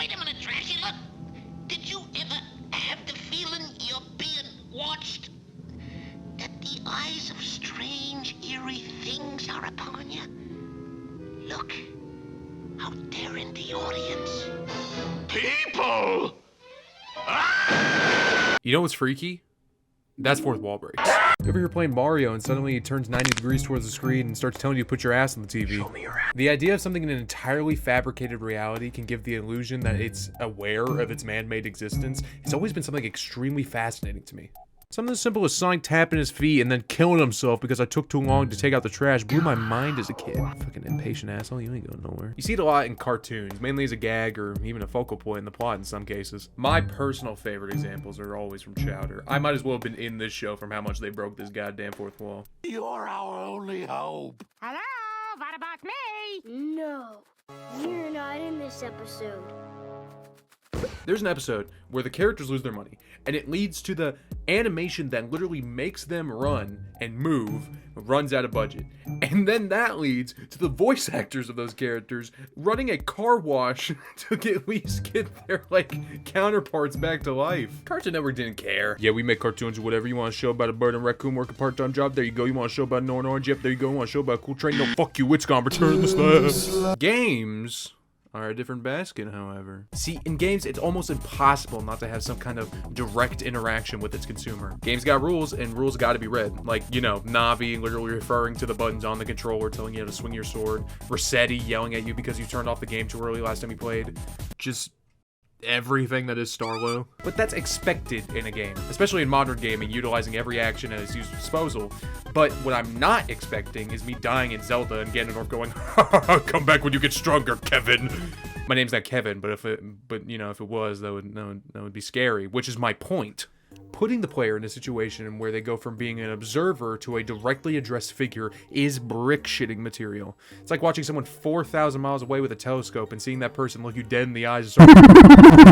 Wait a minute, Trashy, look. Did you ever have the feeling you're being watched? That the eyes of strange, eerie things are upon you? Look, out there in the audience. People! You know what's freaky? That's fourth wall breaks. You ever hear playing Mario and suddenly it turns 90 degrees towards the screen and starts telling you to put your ass on the TV? Show me your ass. The idea of something in an entirely fabricated reality can give the illusion that it's aware of its man-made existence. It's always been something extremely fascinating to me. Something as simple as Sonic tapping his feet and then killing himself because I took too long to take out the trash blew my mind as a kid. Fucking impatient asshole, you ain't going nowhere. You see it a lot in cartoons, mainly as a gag or even a focal point in the plot in some cases. My personal favorite examples are always from Chowder. I might as well have been in this show from how much they broke this goddamn fourth wall. You're our only hope. Hello, what about me? No, you're not in this episode. There's an episode where the characters lose their money, and it leads to the animation that literally makes them run and move, runs out of budget. And then that leads to the voice actors of those characters running a car wash to at least get their, counterparts back to life. Cartoon Network didn't care. Yeah, we make cartoons or whatever. You want a show about a bird and raccoon working part-time job? There you go. You want a show about an orange? Yep, there you go. You want a show about a cool train? No, fuck you. It's gonna return the slab. Games are a different basket, however. See, in games, it's almost impossible not to have some kind of direct interaction with its consumer. Games got rules, and rules gotta be read. Like, you know, Navi literally referring to the buttons on the controller, telling you how to swing your sword. Rossetti yelling at you because you turned off the game too early last time you played. Just everything that is Starlow. But that's expected in a game, especially in modern gaming, utilizing every action at its user's disposal. But what I'm not expecting is me dying in Zelda and Ganondorf going, come back when you get stronger, Kevin. My name's not Kevin, but if it was, that would be scary, which is my point. Putting the player in a situation where they go from being an observer to a directly addressed figure is brick-shitting material. It's like watching someone 4,000 miles away with a telescope and seeing that person look you dead in the eyes.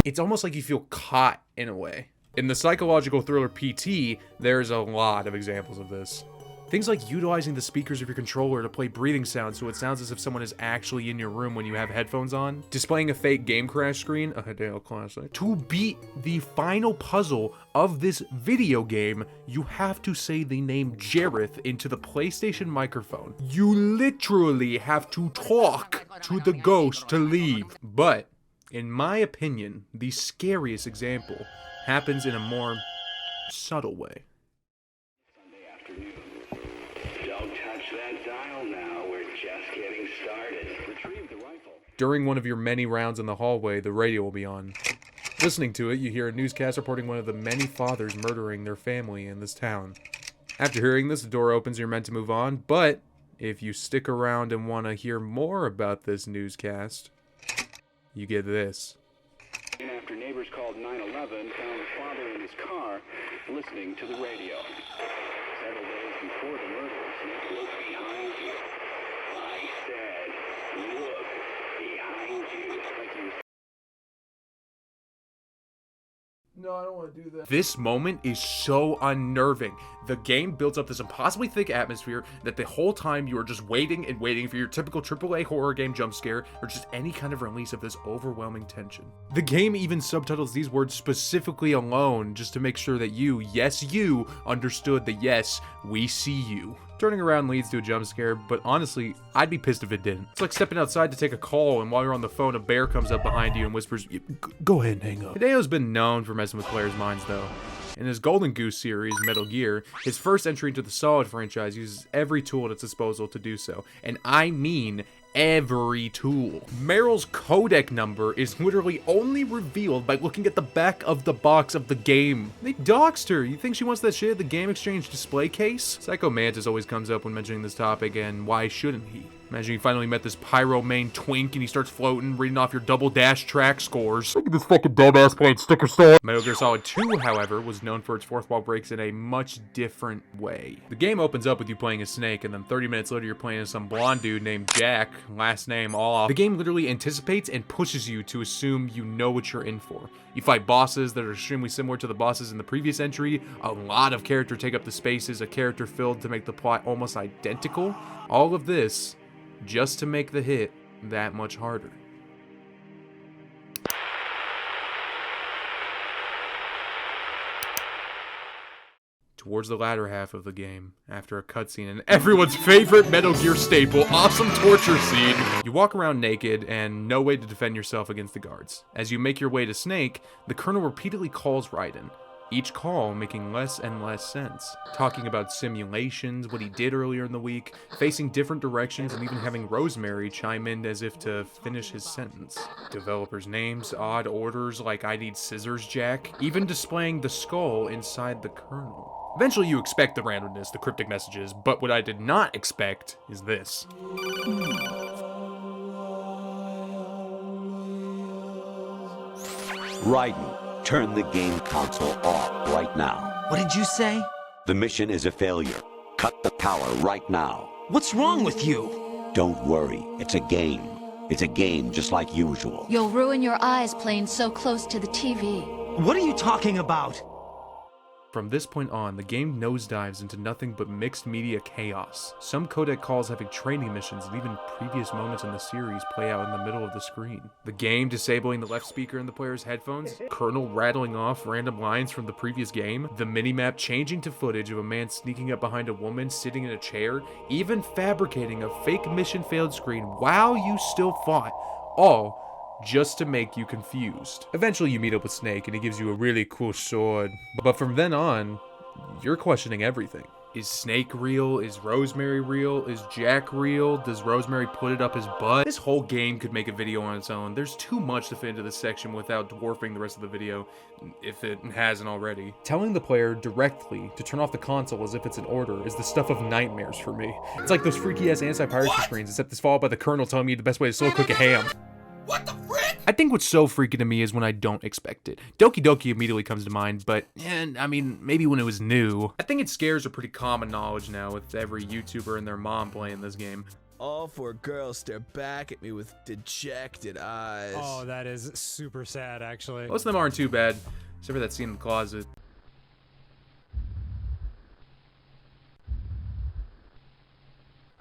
It's almost like you feel caught in a way. In the psychological thriller PT, there's a lot of examples of this. Things like utilizing the speakers of your controller to play breathing sounds so it sounds as if someone is actually in your room when you have headphones on. Displaying a fake game crash screen, a Hideo classic. To beat the final puzzle of this video game, you have to say the name Jareth into the PlayStation microphone. You literally have to talk to the ghost to leave. But, in my opinion, the scariest example happens in a more subtle way. During one of your many rounds in the hallway, the radio will be on. Listening to it, you hear a newscast reporting one of the many fathers murdering their family in this town. After hearing this, the door opens and you're meant to move on, but if you stick around and want to hear more about this newscast, you get this. After neighbors called 911, found the father in his car listening to the radio. Several days before the murders, look behind you. I said, look behind you. Like he was. No, I don't want to do that. This moment is so unnerving. The game builds up this impossibly thick atmosphere that the whole time you are just waiting and waiting for your typical AAA horror game jump scare or just any kind of release of this overwhelming tension. The game even subtitles these words specifically alone just to make sure that you, yes you, understood the yes, we see you. Turning around leads to a jump scare, but honestly, I'd be pissed if it didn't. It's like stepping outside to take a call, and while you're on the phone, a bear comes up behind you and whispers, go ahead and hang up. Hideo's been known for messing with players' minds, though. In his Golden Goose series, Metal Gear, his first entry into the Solid franchise uses every tool at its disposal to do so. And I mean every tool. Meryl's codec number is literally only revealed by looking at the back of the box of the game. They doxed her. You think she wants that shit at the Game Exchange display case? Psycho Mantis always comes up when mentioning this topic, and why shouldn't he? Imagine you finally met this pyro main twink and he starts floating, reading off your double dash track scores. Look at this fucking dumbass playing sticker store. Metal Gear Solid 2, however, was known for its fourth wall breaks in a much different way. The game opens up with you playing as Snake, and then 30 minutes later you're playing as some blonde dude named Jack, last name off. The game literally anticipates and pushes you to assume you know what you're in for. You fight bosses that are extremely similar to the bosses in the previous entry. A lot of character take up the spaces a character filled to make the plot almost identical. All of this just to make the hit that much harder. towards the latter half of the game, after a cutscene and everyone's favorite Metal Gear staple, awesome torture scene, you walk around naked and no way to defend yourself against the guards. As you make your way to Snake, the Colonel repeatedly calls Raiden, each call making less and less sense, talking about simulations, what he did earlier in the week, facing different directions, and even having Rosemary chime in as if to finish his sentence. Developers' names, odd orders like I need scissors, Jack, even displaying the skull inside the Colonel. Eventually you expect the randomness, the cryptic messages, but what I did not expect is this. Raiden, turn the game console off right now. What did you say? The mission is a failure. Cut the power right now. What's wrong with you? Don't worry, it's a game. It's a game just like usual. You'll ruin your eyes playing so close to the TV. What are you talking about? From this point on, the game nosedives into nothing but mixed media chaos. Some codec calls having training missions and even previous moments in the series play out in the middle of the screen. The game disabling the left speaker in the player's headphones, Colonel rattling off random lines from the previous game, the minimap changing to footage of a man sneaking up behind a woman sitting in a chair, even fabricating a fake mission failed screen while you still fought, all just to make you confused. Eventually you meet up with Snake and he gives you a really cool sword. But from then on, you're questioning everything. Is Snake real? Is Rosemary real? Is Jack real? Does Rosemary put it up his butt? This whole game could make a video on its own. There's too much to fit into this section without dwarfing the rest of the video, if it hasn't already. Telling the player directly to turn off the console as if it's an order is the stuff of nightmares for me. It's like those freaky ass anti-piracy screens, except it's followed by the Colonel telling me the best way to slow cook a ham. What the frick? I think what's so freaky to me is when I don't expect it. Doki Doki immediately comes to mind, but, I mean, maybe when it was new. I think scares are pretty common knowledge now with every YouTuber and their mom playing this game. All four girls stare back at me with dejected eyes. Oh, that is super sad, actually. Most of them aren't too bad, except for that scene in the closet.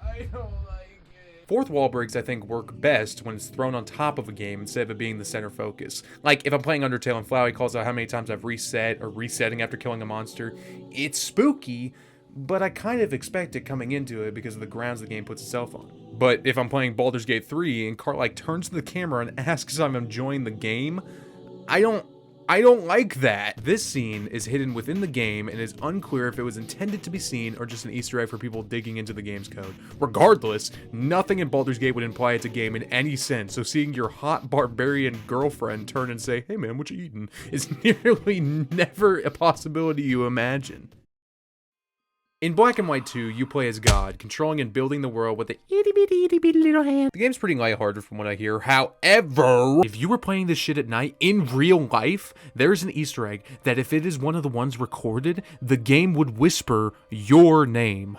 I don't like it. Fourth wall breaks, I think, work best when it's thrown on top of a game instead of it being the center focus. Like, if I'm playing Undertale and Flowey calls out how many times I've reset or resetting after killing a monster, it's spooky, but I kind of expect it coming into it because of the grounds the game puts itself on. But if I'm playing Baldur's Gate 3 and Cartwright turns to the camera and asks if I'm enjoying the game, I don't like that. This scene is hidden within the game and is unclear if it was intended to be seen or just an Easter egg for people digging into the game's code. Regardless, nothing in Baldur's Gate would imply it's a game in any sense, so seeing your hot barbarian girlfriend turn and say, "Hey man, what you eating?" is nearly never a possibility you imagine. In Black and White 2, you play as God, controlling and building the world with a itty bitty little hand. The game's pretty lighthearted from what I hear. However, if you were playing this shit at night, in real life, there's an Easter egg that if it is one of the ones recorded, the game would whisper your name.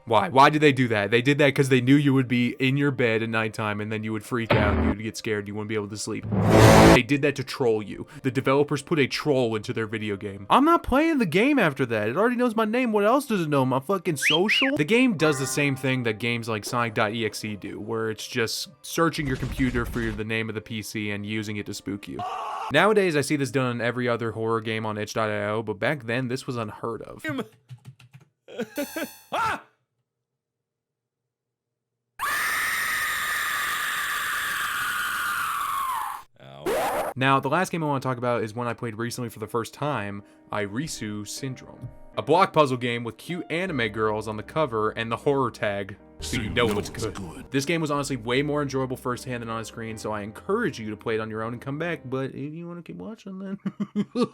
Why? Why did they do that? They did that because they knew you would be in your bed at nighttime and then you would freak out and you would get scared and you wouldn't be able to sleep. They did that to troll you. The developers put a troll into their video game. I'm not playing the game after that. It already knows my name. What else does it know? My fucking social? The game does the same thing that games like Sonic.exe do, where it's just searching your computer for the name of the PC and using it to spook you. Nowadays, I see this done in every other horror game on itch.io, but back then, this was unheard of. Ah! Now, the last game I want to talk about is one I played recently for the first time, Irisu Syndrome. A block puzzle game with cute anime girls on the cover and the horror tag, so you know it's good. This game was honestly way more enjoyable firsthand than on a screen, so I encourage you to play it on your own and come back, but if you want to keep watching then...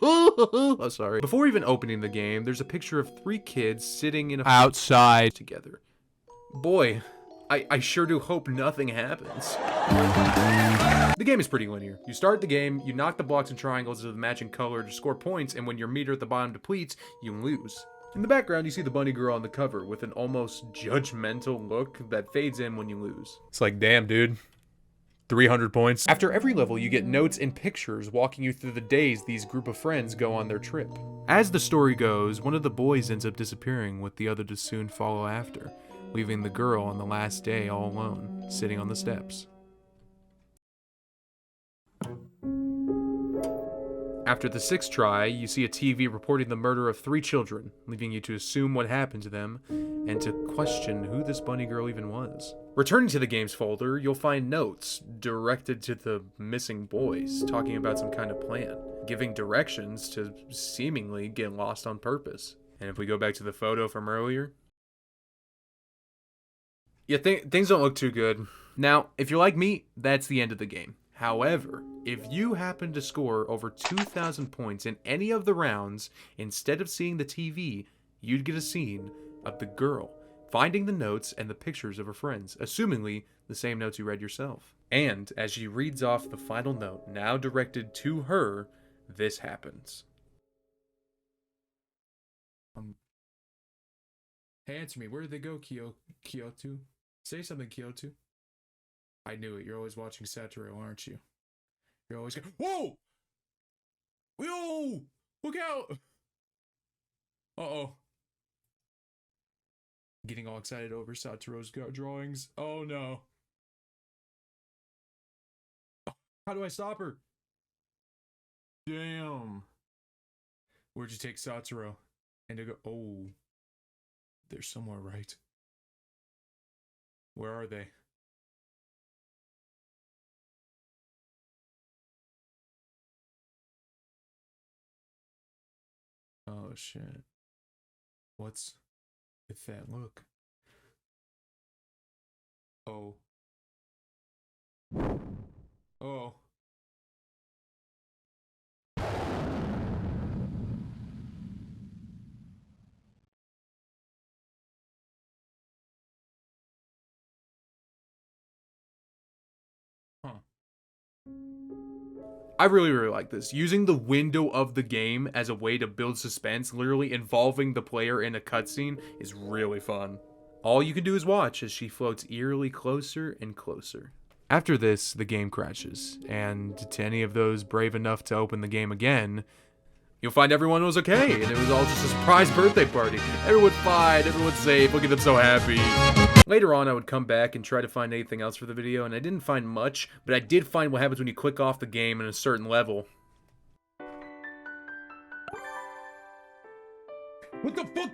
Oh, sorry. Before even opening the game, there's a picture of 3 kids sitting in a... outside together. Boy, I sure do hope nothing happens. The game is pretty linear. You start the game, you knock the blocks and triangles into the matching color to score points, and when your meter at the bottom depletes, you lose. In the background, you see the bunny girl on the cover with an almost judgmental look that fades in when you lose. It's like, damn, dude. 300 points. After every level, you get notes and pictures walking you through the days these group of friends go on their trip. As the story goes, one of the boys ends up disappearing, with the other to soon follow after, leaving the girl on the last day all alone, sitting on the steps. After the 6th try, you see a TV reporting the murder of 3 children, leaving you to assume what happened to them and to question who this bunny girl even was. Returning to the games folder, you'll find notes directed to the missing boys, talking about some kind of plan, giving directions to seemingly get lost on purpose. And if we go back to the photo from earlier, yeah, things don't look too good. Now, if you're like me, that's the end of the game. However, if you happen to score over 2,000 points in any of the rounds, instead of seeing the TV, you'd get a scene of the girl finding the notes and the pictures of her friends, assumingly the same notes you read yourself. And as she reads off the final note, now directed to her, this happens. Hey, answer me. Where did they go, Kyoto? Say something, Kyoto. I knew it. You're always watching Satoru, aren't you? You're always going, whoa! Whoa! Look out! Uh-oh. Getting all excited over Satoru's drawings. Oh, no. How do I stop her? Damn. Where'd you take Satoru? And to go, oh. They're somewhere, right? Where are they? Oh, shit. What's with that look? Oh. Oh. Huh. I really like this. Using the window of the game as a way to build suspense, literally involving the player in a cutscene, is really fun. All you can do is watch as she floats eerily closer and closer. After this, the game crashes, and to any of those brave enough to open the game again, you'll find everyone was okay, and it was all just a surprise birthday party. Everyone's fine, everyone's safe, look at them so happy. Later on, I would come back and try to find anything else for the video, and I didn't find much, but I did find what happens when you click off the game in a certain level. What the fuck?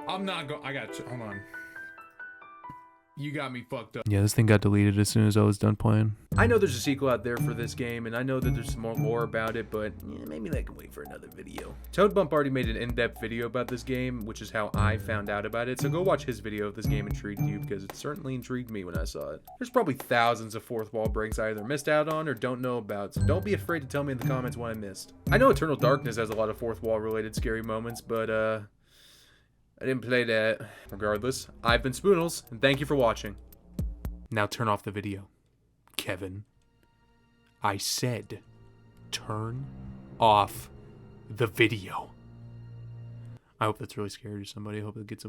I'm not going. I got. Hold on. You got me fucked up. Yeah, this thing got deleted as soon as I was done playing. I know there's a sequel out there for this game, and I know that there's some more lore about it, but yeah, maybe I can wait for another video. Toad Bump already made an in-depth video about this game, which is how I found out about it, so go watch his video if this game intrigued you, because it certainly intrigued me when I saw it. There's probably thousands of fourth wall breaks I either missed out on or don't know about, so don't be afraid to tell me in the comments what I missed. I know Eternal Darkness has a lot of fourth wall related scary moments, but I didn't play that. Regardless, I've been Spoonals, and thank you for watching. Now turn off the video, Kevin. I said, turn off the video. I hope that's really scary to somebody. I hope it gets